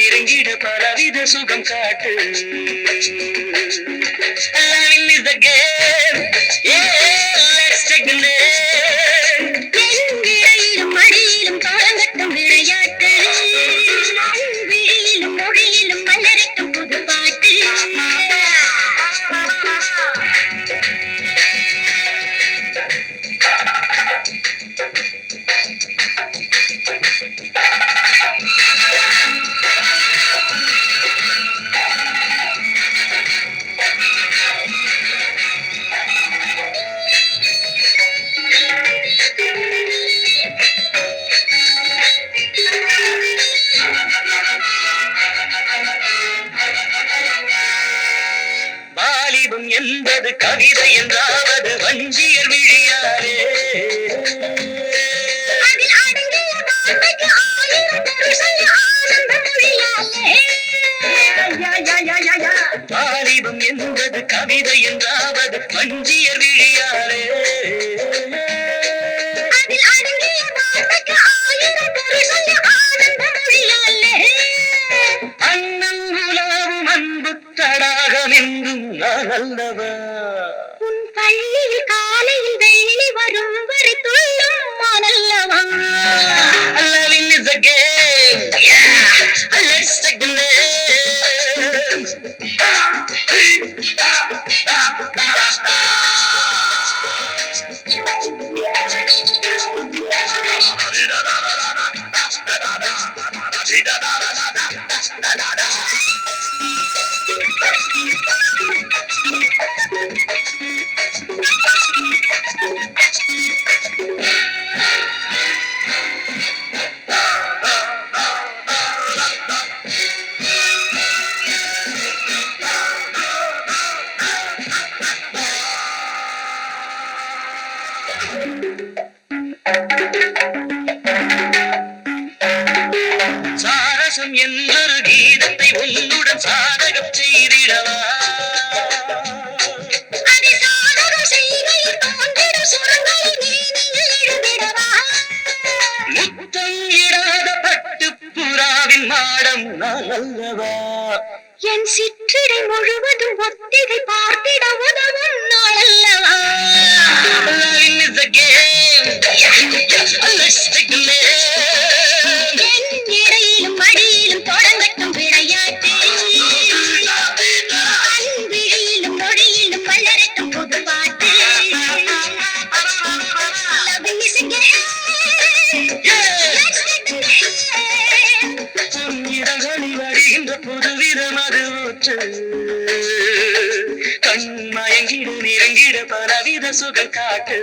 நெருங்கிட பலவித சுகம் காட்டு. Loving is the game, yeah, let's take the name. எங்கிடையிலும் மடியிலும் தொடங்கட்டும் விளையாட்டு, விழியிலும் மொழியிலும் மலரட்டும் புது பாட்டு. வாலிபம் என்பது கவிதை என்றாவது வஞ்சியர் விழியாரே. அதில் அடங்கிய வார்த்தைக்கு ஆயிரம் பொருள் ஆனந்த மொழியாலே. வாலிபம் என்பது கவிதை என்றாவது வஞ்சியர் விழியாரே. அதில் அடங்கிய வார்த்தைக்கு ஆயிரம் பொருள் ஆனந்த மொழியாலே. அண்ணன் உலாவும் அன்பு தடாகம் என்றும் நான் அல்லவா. உன் பள்ளியில் காலையில் வெள்ளி வரும் வரை துள்ளும் மானல்லவா. Loving is a game, yeah, let's take the name. சாரசம் என்றொரு கீதத்தை உன்னுடன் சாதகம் செய்திடவா. அதை சாதகம் செய்கையில் தோன்றிடும் சுரங்களை நீனில் எழுதிடவா. முத்தம் இடாத பட்டு புறாவின் மாடம் நான் அல்லவா. என் சிற்றிடை முழுவதும் ஒத்திகை பார்த்திட உதவும் நாளல்லவா. Loving is a game, yeah, let's take the name. என் இடையிலும் மடியிலும் தொடங்கட்டும் விளையாட்டு, அன்பிழியிலும் மொழியிலும் மலரட்டும் புது பாட்டு. Loving is a game, let's take the name. உன் இடங்களில் வருகின்ற புதுவிதம் அது ஊற்று. கண் மயங்கிட நெருங்கிட பலவித சுகம் காட்டு.